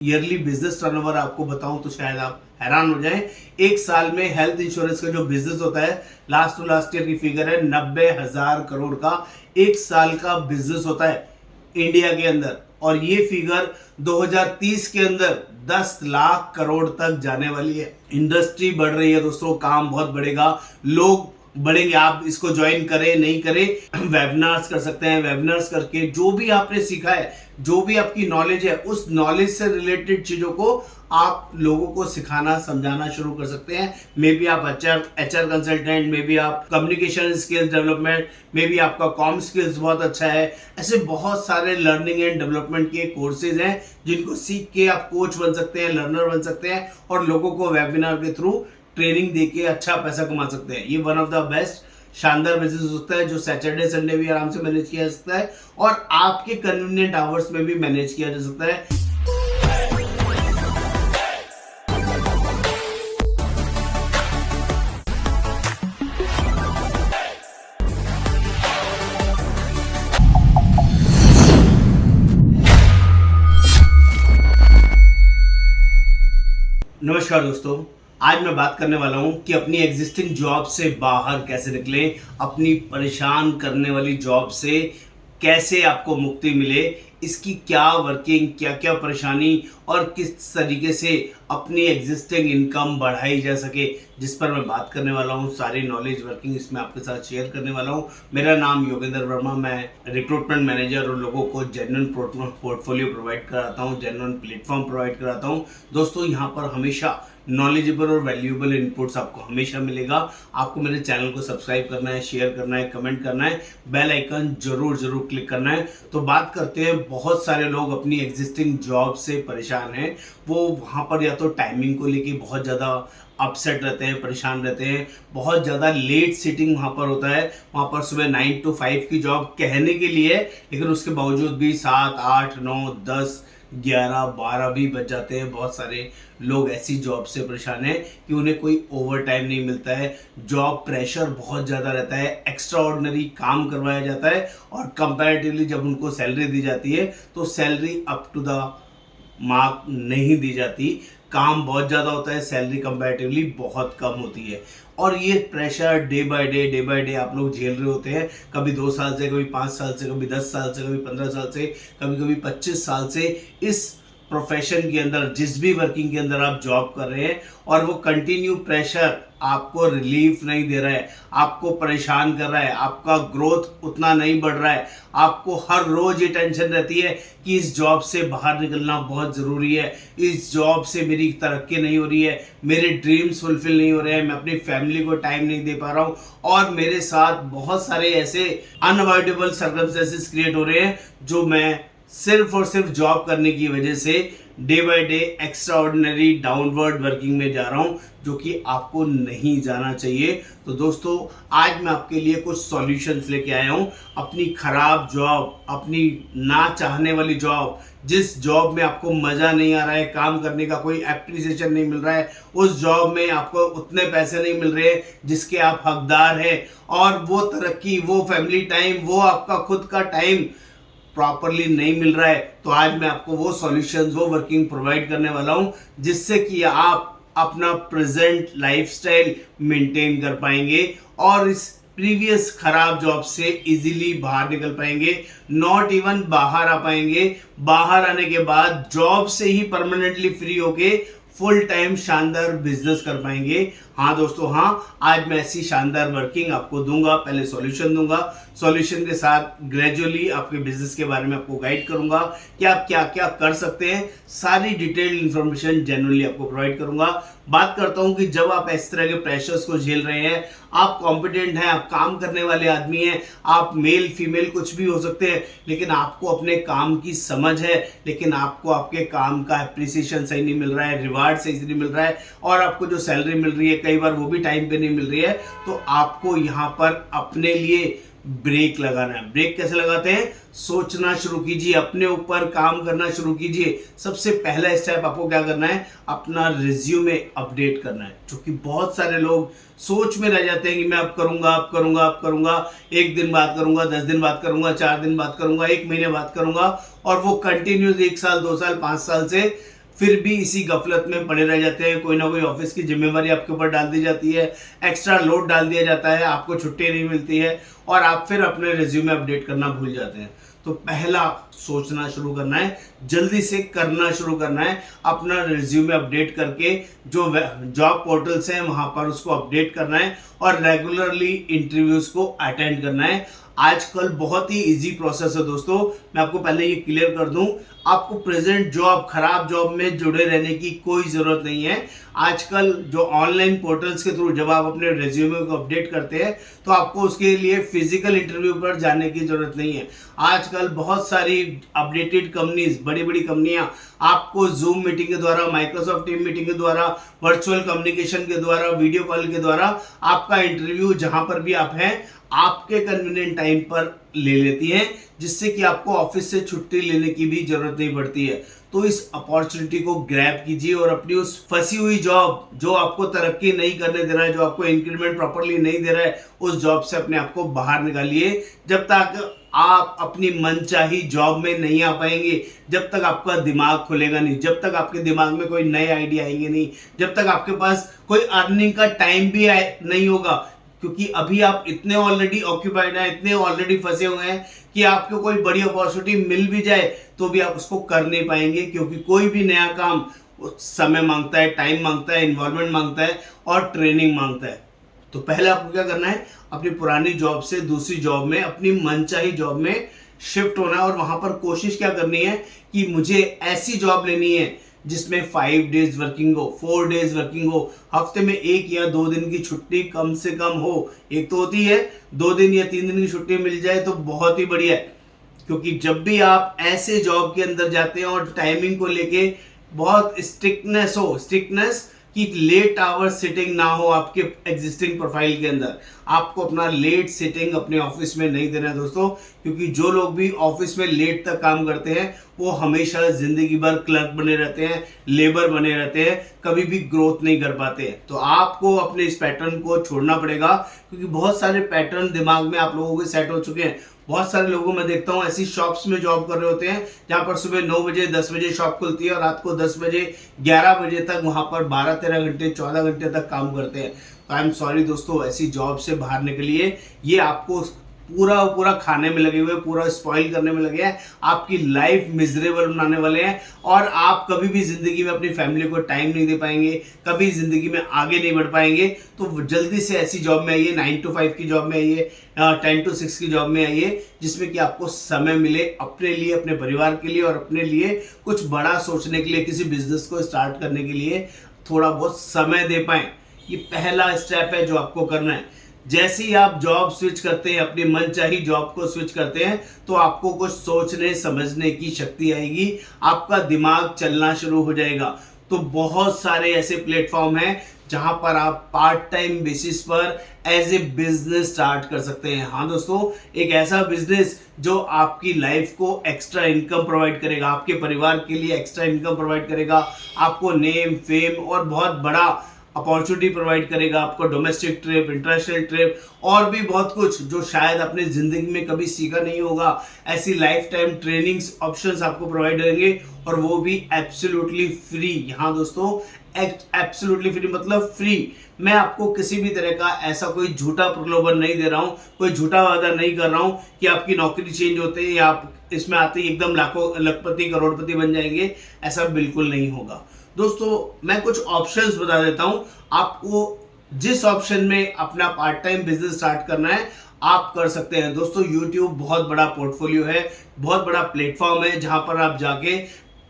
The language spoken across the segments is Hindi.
ईयरली बिजनेस टर्नओवर आपको बताऊं तो शायद आप हैरान हो जाएं। एक साल में हेल्थ इंश्योरेंस का जो बिजनेस होता है, लास्ट टू लास्ट ईयर की फिगर है 90,000 करोड़ का एक साल का बिजनेस होता है इंडिया के अंदर। और ये फिगर 2030 के अंदर 10 लाख करोड़ तक जाने वाली है। इंडस्ट्री बढ़ रही है दोस्तों, काम बहुत बढ़ेगा, लोग बढ़ेंगे। आप इसको ज्वाइन करें नहीं करें, वेबिनार्स कर सकते हैं। वेबिनार्स करके जो भी आपने सीखा है, जो भी आपकी नॉलेज है, उस नॉलेज से रिलेटेड चीजों को आप लोगों को सिखाना समझाना शुरू कर सकते हैं। मे बी आप एचआर कंसल्टेंट, मे बी आप communication skills development, may be आपका कॉम स्किल्स बहुत अच्छा है। ऐसे बहुत सारे लर्निंग एंड डेवलपमेंट के कोर्सेज हैं जिनको सीख के आप कोच बन सकते हैं, लर्नर बन सकते हैं और लोगों को वेबिनार के थ्रू ट्रेनिंग देके अच्छा पैसा कमा सकते हैं। ये वन ऑफ द बेस्ट शानदार बिजनेस हो सकता है जो सैटरडे संडे भी आराम से मैनेज किया जा सकता है और आपके कन्वीनियंट आवर्स में भी मैनेज किया जा सकता है। नमस्कार दोस्तों, आज मैं बात करने वाला हूं कि अपनी एग्जिस्टिंग जॉब से बाहर कैसे निकलें, अपनी परेशान करने वाली जॉब से कैसे आपको मुक्ति मिले, इसकी क्या वर्किंग, क्या क्या परेशानी और किस तरीके से अपनी एग्जिस्टिंग इनकम बढ़ाई जा सके, जिस पर मैं बात करने वाला हूं। सारी नॉलेज वर्किंग इसमें आपके साथ शेयर करने वाला हूं। मेरा नाम योगेंद्र वर्मा, मैं रिक्रूटमेंट मैनेजर और लोगों को जेन्युइन पोर्टफोलियो प्रोवाइड कराता हूं, जेन्युइन प्लेटफॉर्म प्रोवाइड कराता हूं। दोस्तों, यहाँ पर हमेशा नॉलेजेबल और वैल्यूएबल इनपुट्स आपको हमेशा मिलेगा। आपको मेरे चैनल को सब्सक्राइब करना है, शेयर करना है, कमेंट करना है, बेल आइकन जरूर क्लिक करना है। तो बात करते हैं, बहुत सारे लोग अपनी एग्जिस्टिंग जॉब से परेशान हैं। वो वहाँ पर या तो टाइमिंग को लेके बहुत ज़्यादा अपसेट रहते हैं, परेशान रहते हैं, बहुत ज़्यादा लेट सिटिंग वहाँ पर होता है। वहाँ पर सुबह 9 to 5 की जॉब कहने के लिए, लेकिन उसके बावजूद भी 7, 8, 9, 10, 11, 12 भी बच जाते हैं। बहुत सारे लोग ऐसी जॉब से परेशान हैं कि उन्हें कोई ओवर टाइम नहीं मिलता है, जॉब प्रेशर बहुत ज़्यादा रहता है, एक्स्ट्रा ऑर्डिनरी काम करवाया जाता है और कंपैरेटिवली जब उनको सैलरी दी जाती है तो salary up to the mark नहीं दी जाती। काम बहुत ज़्यादा होता है, सैलरी कंपैरेटिवली बहुत कम होती है। और ये प्रेशर डे बाय डे आप लोग झेल रहे होते हैं, कभी 2 साल से, कभी 5 साल से, कभी 10 साल से, कभी 15 साल से, कभी 25 साल से इस प्रोफेशन के अंदर, जिस भी वर्किंग के अंदर आप जॉब कर रहे हैं, और वो कंटिन्यू प्रेशर आपको रिलीफ नहीं दे रहा है, आपको परेशान कर रहा है, आपका ग्रोथ उतना नहीं बढ़ रहा है। आपको हर रोज ये टेंशन रहती है कि इस जॉब से बाहर निकलना बहुत ज़रूरी है, इस जॉब से मेरी तरक्की नहीं हो रही है, मेरे ड्रीम्स फुलफिल नहीं हो रहे हैं, मैं अपनी फैमिली को टाइम नहीं दे पा रहा हूँ और मेरे साथ बहुत सारे ऐसे अनअवॉइडेबल सर्कमस्टेंसेस क्रिएट हो रहे हैं जो मैं सिर्फ और सिर्फ जॉब करने की वजह से day by day extra ordinary downward working में जा रहा हूं, जो कि आपको नहीं जाना चाहिए। तो दोस्तों, आज मैं आपके लिए कुछ सॉल्यूशंस लेके आया हूं। अपनी खराब जॉब, अपनी ना चाहने वाली जॉब, जिस जॉब में आपको मजा नहीं आ रहा है, काम करने का कोई एप्रिसिएशन नहीं मिल रहा है, उस जॉब में आपको उतने पैसे नहीं मिल रहे जिसके आप हकदार हैं, और वो तरक्की, वो फैमिली टाइम, वो आपका खुद का टाइम प्रॉपरली नहीं मिल रहा है, तो आज मैं आपको वो सॉल्यूशंस, वो वर्किंग प्रोवाइड करने वाला हूं जिससे कि आप अपना प्रेजेंट लाइफस्टाइल मेंटेन कर पाएंगे और इस प्रीवियस खराब जॉब से इजीली बाहर निकल पाएंगे। नॉट इवन बाहर आ पाएंगे, बाहर आने के बाद जॉब से ही परमानेंटली फ्री होके फुल टाइम शानदार बिजनेस कर पाएंगे। हाँ दोस्तों, हाँ, आज मैं ऐसी शानदार वर्किंग आपको दूंगा। पहले सॉल्यूशन दूंगा, सॉल्यूशन के साथ ग्रेजुअली आपके बिजनेस के बारे में आपको गाइड करूंगा कि आप क्या क्या कर सकते हैं। सारी डिटेल्ड इंफॉर्मेशन जेन्युइनली आपको प्रोवाइड करूंगा। बात करता हूं कि जब आप इस तरह के प्रेशर्स को झेल रहे हैं, आप कॉम्पिटेंट हैं, आप काम करने वाले आदमी हैं, आप मेल फीमेल कुछ भी हो सकते हैं, लेकिन आपको अपने काम की समझ है, लेकिन आपको आपके काम का एप्रिसिएशन सही नहीं मिल रहा है, रिवार्ड सही से नहीं मिल रहा है, और आपको जो सैलरी मिल रही है कई बार वो भी टाइम पे नहीं मिल रही है, तो आपको यहाँ पर अपने लिए ब्रेक लगाना है। ब्रेक कैसे लगाते हैं? सोचना शुरू कीजिए, अपने ऊपर काम करना शुरू कीजिए। सबसे पहला स्टेप आपको क्या करना है? अपना रिज्यूमे अपडेट करना है, क्योंकि बहुत सारे लोग सोच में रह जाते हैं कि मैं अब करूंगा, 1 दिन बाद करूंगा, 10 दिन बाद करूंगा, 4 दिन बाद करूंगा, 1 महीने बाद करूंगा, और वो कंटिन्यूस 1 साल, 2 साल, 5 साल से फिर भी इसी गफलत में पड़े रह जाते हैं। कोई ना कोई ऑफिस की जिम्मेवारी आपके ऊपर डाल दी जाती है, एक्स्ट्रा लोड डाल दिया जाता है, आपको छुट्टी नहीं मिलती है और आप फिर अपने रिज्यूमे अपडेट करना भूल जाते हैं। तो पहला सोचना शुरू करना है, जल्दी से करना शुरू करना है, अपना रिज्यूमे अपडेट करके जो जॉब पोर्टल्स हैं वहां पर उसको अपडेट करना है और रेगुलरली इंटरव्यूज को अटेंड करना है। आजकल बहुत ही इजी प्रोसेस है दोस्तों, मैं आपको पहले ये क्लियर कर दूं, आपको प्रेजेंट जॉब, खराब जॉब में जुड़े रहने की कोई जरूरत नहीं है। आजकल जो ऑनलाइन पोर्टल्स के थ्रू जब आप अपने रेज्यूमे को अपडेट करते हैं तो आपको उसके लिए फिजिकल इंटरव्यू पर जाने की जरूरत नहीं है। आजकल बहुत सारी अपडेटेड कंपनीज, बड़ी बड़ी कंपनियां आपको जूम मीटिंग के द्वारा, माइक्रोसॉफ्ट टीम मीटिंग के द्वारा, वर्चुअल कम्युनिकेशन के द्वारा, वीडियो कॉल के द्वारा आपका इंटरव्यू जहां पर भी आप हैं आपके कन्वीनियंट टाइम पर ले लेती हैं, जिससे कि आपको ऑफिस से छुट्टी लेने की भी जरूरत नहीं पड़ती है। तो इस अपॉर्चुनिटी को ग्रैब कीजिए और अपनी उस फंसी हुई जॉब, जो आपको तरक्की नहीं करने दे रहा है, जो आपको इंक्रीमेंट प्रॉपरली नहीं दे रहा है, उस जॉब से अपने आप को बाहर निकालिए। जब तक आप अपनी मनचाही जॉब में नहीं आ पाएंगे, जब तक आपका दिमाग खुलेगा नहीं, जब तक आपके दिमाग में कोई नए आइडिया आएंगे नहीं, जब तक आपके पास कोई अर्निंग का टाइम भी नहीं होगा, क्योंकि अभी आप इतने ऑलरेडी ऑक्यूपाइड हैं, इतने ऑलरेडी फंसे हुए हैं कि आपको कोई बड़ी अपॉर्चुनिटी मिल भी जाए तो भी आप उसको कर नहीं पाएंगे, क्योंकि कोई भी नया काम समय मांगता है, टाइम मांगता है, इन्वॉल्वमेंट मांगता है और ट्रेनिंग मांगता है। तो पहले आपको क्या करना है, अपनी पुरानी जॉब से दूसरी जॉब में, अपनी मनचाही जॉब में शिफ्ट होना है और वहां पर कोशिश क्या करनी है कि मुझे ऐसी जॉब लेनी है जिसमें 5 डेज वर्किंग हो, 4 डेज वर्किंग हो, हफ्ते में 1 या 2 दिन की छुट्टी कम से कम हो। एक तो होती है 2 दिन या 3 दिन की छुट्टी मिल जाए तो बहुत ही बढ़िया है, क्योंकि जब भी आप ऐसे जॉब के अंदर जाते हैं और टाइमिंग को लेके बहुत स्ट्रिक्टनेस कि लेट आवर सिटिंग ना हो आपके एग्जिस्टिंग प्रोफाइल के अंदर, आपको अपना लेट सिटिंग अपने ऑफिस में नहीं देना है दोस्तों, क्योंकि जो लोग भी ऑफिस में लेट तक काम करते हैं वो हमेशा जिंदगी भर क्लर्क बने रहते हैं, लेबर बने रहते हैं, कभी भी ग्रोथ नहीं कर पाते हैं। तो आपको अपने इस पैटर्न को छोड़ना पड़ेगा, क्योंकि बहुत सारे पैटर्न दिमाग में आप लोगों के सेट हो चुके हैं। बहुत सारे लोगों में देखता हूँ ऐसी शॉप्स में जॉब कर रहे होते हैं जहां पर सुबह 9 बजे 10 बजे शॉप खुलती है और रात को 10 बजे 11 बजे तक वहां पर 12-13 घंटे 14 घंटे तक काम करते हैं। तो आई एम सॉरी दोस्तों, ऐसी जॉब से बाहर निकलिए। ये आपको पूरा खाने में लगे हुए, पूरा स्पॉइल करने में लगे हैं, आपकी लाइफ मिजरेबल बनाने वाले हैं और आप कभी भी जिंदगी में अपनी फैमिली को टाइम नहीं दे पाएंगे, कभी जिंदगी में आगे नहीं बढ़ पाएंगे। तो जल्दी से ऐसी जॉब में आइए, 9 to 5 की जॉब में आइए, 10 to 6 की जॉब में आइए, जिसमें कि आपको समय मिले अपने लिए, अपने परिवार के लिए और अपने लिए कुछ बड़ा सोचने के लिए, किसी बिजनेस को स्टार्ट करने के लिए थोड़ा बहुत समय दे पाए। ये पहला स्टेप है जो आपको करना है। जैसे ही आप जॉब स्विच करते हैं, अपनी मनचाही जॉब को स्विच करते हैं, तो आपको कुछ सोचने समझने की शक्ति आएगी, आपका दिमाग चलना शुरू हो जाएगा। तो बहुत सारे ऐसे प्लेटफॉर्म हैं जहां पर आप पार्ट टाइम बेसिस पर एज ए बिजनेस स्टार्ट कर सकते हैं। हाँ दोस्तों, एक ऐसा बिजनेस जो आपकी लाइफ को एक्स्ट्रा इनकम प्रोवाइड करेगा, आपके परिवार के लिए एक्स्ट्रा इनकम प्रोवाइड करेगा, आपको नेम, फेम और बहुत बड़ा अपॉर्चुनिटी प्रोवाइड करेगा, आपको डोमेस्टिक ट्रिप, इंटरनेशनल ट्रिप और भी बहुत कुछ जो शायद अपने जिंदगी में कभी सीखा नहीं होगा। ऐसी लाइफ टाइम ट्रेनिंग्स ऑप्शंस आपको प्रोवाइड करेंगे और वो भी एब्सोल्युटली फ्री। हाँ दोस्तों, एब्सोल्युटली फ्री मतलब फ्री। मैं आपको किसी भी तरह का ऐसा कोई झूठा प्रलोभन नहीं दे रहा हूँ, कोई झूठा वादा नहीं कर रहा हूँ कि आपकी नौकरी चेंज होते ही आप इसमें आते ही एकदम लखपति करोड़पति बन जाएंगे। ऐसा बिल्कुल नहीं होगा दोस्तों। मैं कुछ ऑप्शंस बता देता हूं आपको, जिस ऑप्शन में अपना पार्ट टाइम बिजनेस स्टार्ट करना है आप कर सकते हैं। दोस्तों YouTube बहुत बड़ा पोर्टफोलियो है, बहुत बड़ा प्लेटफॉर्म है जहां पर आप जाके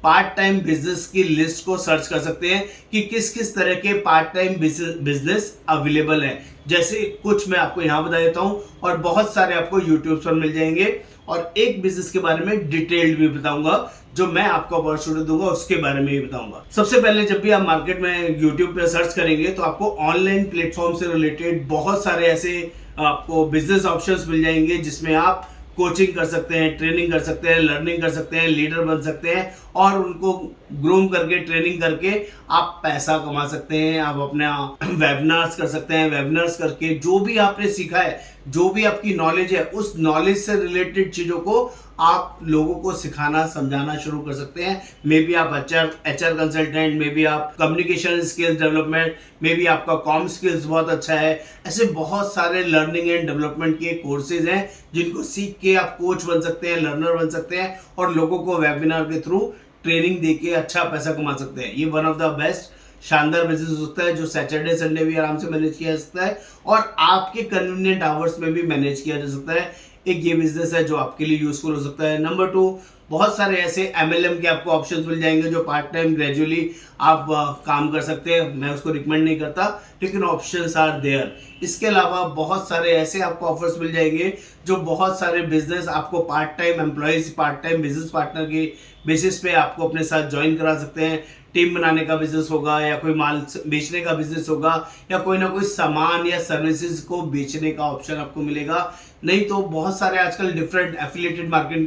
पार्ट टाइम बिजनेस की लिस्ट को सर्च कर सकते हैं कि किस किस तरह के पार्ट टाइम बिजनेस अवेलेबल है। जैसे कुछ मैं आपको यहां बता देता हूं और बहुत सारे आपको यूट्यूब पर मिल जाएंगे, और एक बिजनेस के बारे में डिटेल्ड भी बताऊंगा, जो मैं आपको अपॉर्चुनिटी दूंगा उसके बारे में भी बताऊंगा। सबसे पहले जब भी आप मार्केट में यूट्यूब पे सर्च करेंगे तो आपको ऑनलाइन प्लेटफॉर्म से रिलेटेड बहुत सारे ऐसे आपको बिजनेस ऑप्शंस मिल जाएंगे जिसमें आप कोचिंग कर सकते हैं, ट्रेनिंग कर सकते हैं, लर्निंग कर सकते हैं, लीडर बन सकते हैं और उनको ग्रूम करके ट्रेनिंग करके आप पैसा कमा सकते हैं। आप अपना वेबिनार्स कर सकते हैं। वेबिनार्स करके जो भी आपने सीखा है, जो भी आपकी नॉलेज है, उस नॉलेज से रिलेटेड चीज़ों को आप लोगों को सिखाना समझाना शुरू कर सकते हैं। मे बी आप एचआर कंसल्टेंट, मे बी आप communication skills development, may be आपका कॉम स्किल्स बहुत अच्छा है। ऐसे बहुत सारे लर्निंग एंड डेवलपमेंट के कोर्सेज हैं जिनको सीख के आप कोच बन सकते हैं, लर्नर बन सकते हैं और लोगों को वेबिनार के थ्रू ट्रेनिंग देके अच्छा पैसा कमा सकते हैं। ये वन ऑफ द बेस्ट शानदार बिजनेस हो सकता है जो सैटरडे संडे भी आराम से मैनेज किया जा सकता है और आपके कन्वीनियंट आवर्स में भी मैनेज किया जा सकता है। एक ये बिजनेस है जो आपके लिए यूजफुल हो सकता है। नंबर 2, बहुत सारे ऐसे एमएलएम के आपको ऑप्शंस मिल जाएंगे जो पार्ट टाइम ग्रेजुअली आप काम कर सकते हैं। मैं उसको रिकमेंड नहीं करता, लेकिन ऑप्शंस आर देयर। इसके अलावा बहुत सारे ऐसे आपको ऑफर्स मिल जाएंगे जो बहुत सारे बिजनेस आपको part time employees, part time business partner के बेसिस पे आपको अपने साथ ज्वाइन करा सकते हैं। टीम बनाने का बिजनेस होगा या कोई माल बेचने का बिजनेस होगा या कोई ना कोई सामान या सर्विसेज को बेचने का ऑप्शन आपको मिलेगा। नहीं तो बहुत सारे आजकल डिफरेंट एफिलिएटेड मार्केटिंग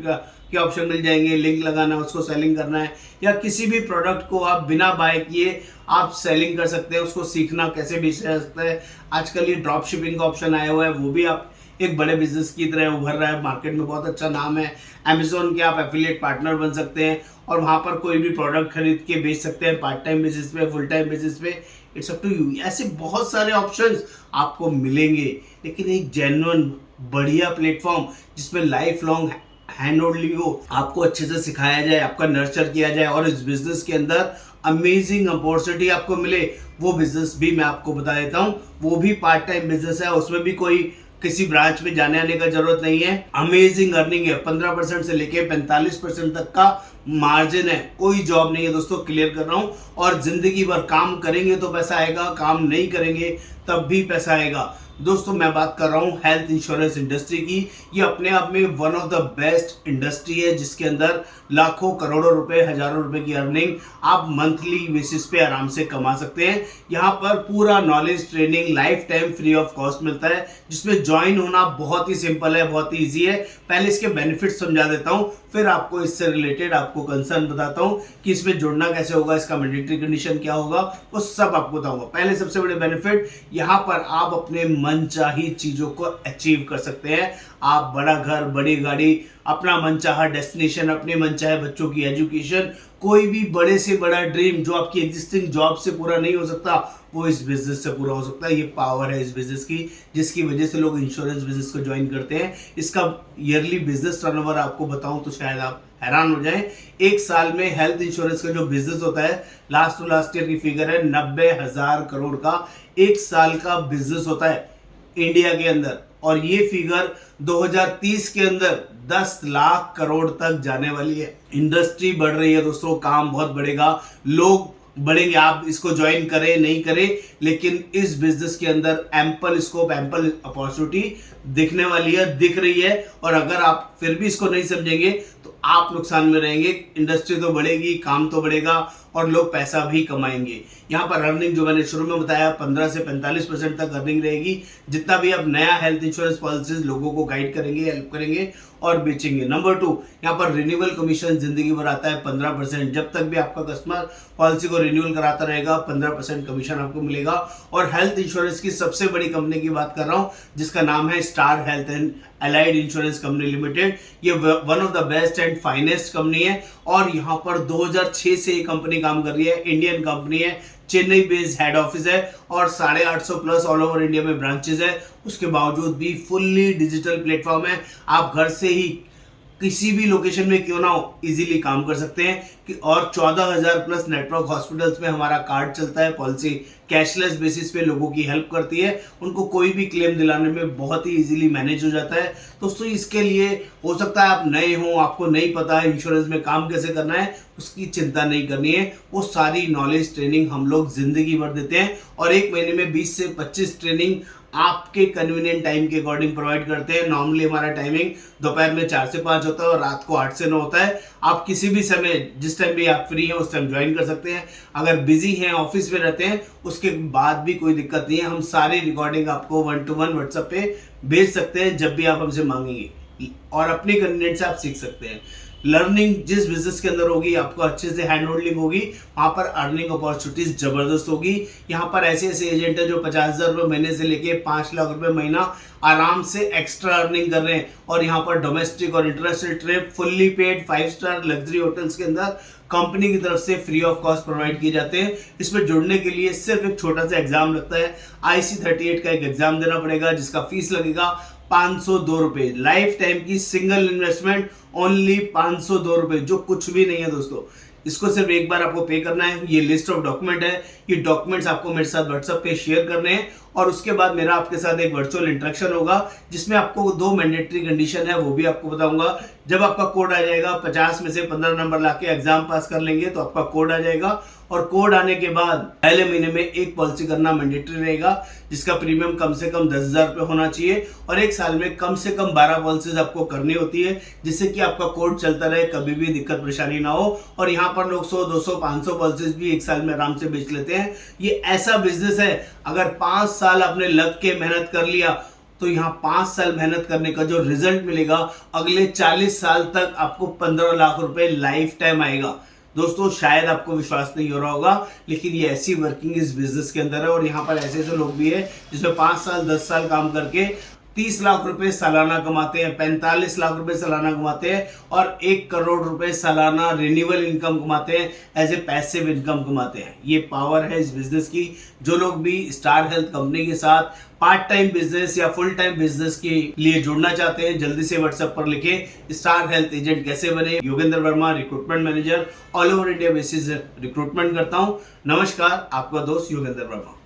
के ऑप्शन मिल जाएंगे। लिंक लगाना है, उसको सेलिंग करना है, या किसी भी प्रोडक्ट को आप बिना बाय किए आप सेलिंग कर सकते हैं। उसको सीखना कैसे बेचा जा सकता है। आजकल ये ड्रॉप शिपिंग का ऑप्शन आया हुआ है, वो भी आप एक बड़े बिजनेस की तरह उभर रहा है, मार्केट में बहुत अच्छा नाम है। अमेजोन के आप एफिलिएट पार्टनर बन सकते हैं और वहां पर कोई भी प्रोडक्ट खरीद के बेच सकते हैं, पार्ट टाइम बेसिस पे, फुल टाइम बेसिस पे। It's up to you. ऐसे बहुत सारे ऑप्शंस आपको मिलेंगे, लेकिन एक जेन्युइन बढ़िया प्लेटफॉर्म जिसमें लाइफ लॉन्ग हैंड होल्डिंग हो, आपको अच्छे से सिखाया जाए, आपका नर्चर किया जाए और इस बिजनेस के अंदर अमेजिंग अपॉर्चुनिटी आपको मिले, वो बिजनेस भी मैं आपको बता देता हूँ। वो भी पार्ट टाइम बिजनेस है, उसमें भी कोई किसी ब्रांच में जाने आने का जरूरत नहीं है। अमेजिंग अर्निंग है, 15% से लेके 45% तक का मार्जिन है। कोई जॉब नहीं है दोस्तों, क्लियर कर रहा हूँ। और जिंदगी भर काम करेंगे तो पैसा आएगा, काम नहीं करेंगे तब भी पैसा आएगा। दोस्तों मैं बात कर रहा हूँ हेल्थ इंश्योरेंस इंडस्ट्री की। ये अपने आप में one of the best industry है जिसके अंदर लाखों करोड़ों रुपए, हजारों रुपए की अर्निंग आप मंथली बेसिस पे आराम से कमा सकते हैं। यहाँ पर पूरा knowledge, training life time free of cost मिलता है, जिसमें ज्वाइन होना बहुत ही सिंपल है, बहुत ही ईजी है। पहले इसके बेनिफिट्स समझा देता हूँ, फिर आपको इससे रिलेटेड आपको कंसर्न बताता हूँ कि इसमें जुड़ना कैसे होगा, इसका मैंडेटरी कंडीशन क्या होगा, वो सब आपको बताऊंगा। पहले सबसे बड़े बेनिफिट, यहाँ पर आप अपने मनचाही चीजों को अचीव कर सकते हैं। आप बड़ा घर, बड़ी गाड़ी, अपना मनचाहा डेस्टिनेशन, अपने मनचाहे बच्चों की एजुकेशन, कोई भी बड़े से बड़ा ड्रीम जो आपकी एग्जिस्टिंग जॉब से पूरा नहीं हो सकता, वो इस बिजनेस से पूरा हो सकता है। ये पावर है इस बिजनेस की, जिसकी वजह से लोग इंश्योरेंस बिजनेस को ज्वाइन करते हैं। इसका ईयरली बिजनेस टर्नओवर आपको बताऊं तो शायद आप हैरान हो जाएं। एक साल में हेल्थ इंश्योरेंस का जो बिजनेस होता है, लास्ट टू लास्ट ईयर की फिगर है 90,000 करोड़ का एक साल का बिजनेस होता है इंडिया के अंदर। और ये फिगर 2030 के अंदर 10 लाख करोड़ तक जाने वाली है। इंडस्ट्री बढ़ रही है दोस्तों, काम बहुत बढ़ेगा, लोग बढ़ेंगे। आप इसको ज्वाइन करें नहीं करें, लेकिन इस बिजनेस के अंदर एम्पल स्कोप, एम्पल अपॉर्चुनिटी दिखने वाली है, दिख रही है। और अगर आप फिर भी इसको नहीं समझेंगे तो आप नुकसान में रहेंगे। इंडस्ट्री तो बढ़ेगी, काम तो बढ़ेगा और लोग पैसा भी कमाएंगे। यहाँ पर अर्निंग जो मैंने शुरू में बताया 15 से 45% तक अर्निंग रहेगी। जितना भी आप नया हेल्थ इंश्योरेंस पॉलिसीज लोगों को गाइड करेंगे, हेल्प करेंगे और बेचेंगे। नंबर 2, यहाँ पर रिन्यूअल कमीशन जिंदगी भर आता है 15%। जब तक भी आपका कस्टमर पॉलिसी को रिन्यूअल कराता रहेगा 15% कमीशन आपको मिलेगा। और हेल्थ इंश्योरेंस की सबसे बड़ी कंपनी की बात कर रहा हूँ जिसका नाम है Star Health and Allied Insurance Company Limited. ये one of the best and finest company है और यहाँ पर 2006 से ये कंपनी काम कर रही है। इंडियन कंपनी है, चेन्नई बेस्ड हेड ऑफिस है और 850 प्लस ऑल ओवर इंडिया में ब्रांचेस है। उसके बावजूद भी फुल्ली डिजिटल प्लेटफॉर्म है। आप घर से ही किसी भी लोकेशन में क्यों ना हो इजीली काम कर सकते हैं कि और 14,000 प्लस नेटवर्क हॉस्पिटल्स में हमारा कार्ड चलता है। पॉलिसी कैशलेस बेसिस पे लोगों की हेल्प करती है, उनको कोई भी क्लेम दिलाने में बहुत ही इजीली मैनेज हो जाता है। दोस्तों इसके लिए हो सकता है आप नए हो, आपको नहीं पता है इंश्योरेंस में काम कैसे करना है, उसकी चिंता नहीं करनी है। वो सारी नॉलेज ट्रेनिंग हम लोग जिंदगी भर देते हैं और एक महीने में 20 से 25 ट्रेनिंग आपके कन्वीनियंट टाइम के अकॉर्डिंग प्रोवाइड करते हैं। नॉर्मली हमारा टाइमिंग दोपहर में 4 से 5 होता है और रात को 8 से 9 होता है। आप किसी भी समय, जिस टाइम भी आप फ्री हैं उस टाइम ज्वाइन कर सकते हैं। अगर बिजी हैं, ऑफिस में रहते हैं, उसके बाद भी कोई दिक्कत नहीं है। हम सारी रिकॉर्डिंग आपको 1 to 1 व्हाट्सएप पे भेज सकते हैं जब भी आप हमसे मांगेंगे और अपनी कन्वीनियंट से आप सीख सकते हैं। लर्निंग जिस बिजनेस के अंदर होगी, आपको अच्छे से हैंड होल्डिंग होगी, वहां पर अर्निंग अपॉर्चुनिटीज जबरदस्त होगी। यहाँ पर ऐसे ऐसे एजेंट है जो 50,000 रुपये महीने से लेके 5 लाख रुपए महीना आराम से एक्स्ट्रा अर्निंग कर रहे हैं। और यहाँ पर डोमेस्टिक और international trip fully paid 5 star luxury hotels के अंदर कंपनी की तरफ से फ्री ऑफ कॉस्ट प्रोवाइड किए जाते हैं। इसमें जुड़ने के लिए सिर्फ एक छोटा सा एग्जाम लगता है, IC38 का एक एग्जाम देना पड़ेगा, जिसका फीस लगेगा 502 रुपए। लाइफ टाइम की सिंगल इन्वेस्टमेंट ओनली 502 रुपए, जो कुछ भी नहीं है दोस्तों। इसको सिर्फ एक बार आपको पे करना है। ये लिस्ट ऑफ डॉक्यूमेंट है, ये डॉक्यूमेंट्स आपको मेरे साथ व्हाट्सएप पे शेयर करने हैं और उसके बाद मेरा आपके साथ एक वर्चुअल इंटरेक्शन होगा, जिसमें आपको 2 मैंडेटरी कंडीशन है वो भी आपको बताऊंगा। जब आपका कोड आ जाएगा, 50 में से 15 नंबर लाके एग्जाम पास कर लेंगे तो आपका कोड आ जाएगा। और कोड आने के बाद पहले महीने में एक पॉलिसी करना मैंडेटरी रहेगा, जिसका प्रीमियम कम से कम 10,000 रुपए होना चाहिए। और एक साल में कम से कम 12 पॉलिसीज आपको करनी होती है, जिससे कि आपका कोड चलता रहे, कभी भी दिक्कत परेशानी ना हो। और यहाँ पर लोग 100, 200, 500 पॉलिसीज भी एक साल में आराम से बेच लेते हैं। ये ऐसा बिजनेस है, अगर 5 साल आपने लग के मेहनत कर लिया तो यहाँ 5 साल मेहनत करने का जो रिजल्ट मिलेगा, अगले 40 साल तक आपको 15 लाख रुपए लाइफ टाइम आएगा। दोस्तों शायद आपको विश्वास नहीं हो रहा होगा, लेकिन ये ऐसी वर्किंग इस बिजनेस के अंदर है। और यहाँ पर ऐसे ऐसे लोग भी है जिसमें 5 साल 10 साल काम करके 30 लाख रुपए सालाना कमाते हैं, 45 लाख रुपए सालाना कमाते हैं और 1 करोड़ रुपए सालाना रिन्यूअल इनकम कमाते हैं, एज ए पैसिव इनकम कमाते हैं। ये पावर है इस बिजनेस की। जो लोग भी स्टार हेल्थ कंपनी के साथ पार्ट टाइम बिजनेस या फुल टाइम बिजनेस के लिए जुड़ना चाहते हैं, जल्दी से व्हाट्सएप पर लिखें स्टार हेल्थ एजेंट कैसे बने। Yogendra Verma, recruitment manager, all over India basis recruitment करता हूं। नमस्कार, आपका दोस्त योगेंद्र वर्मा।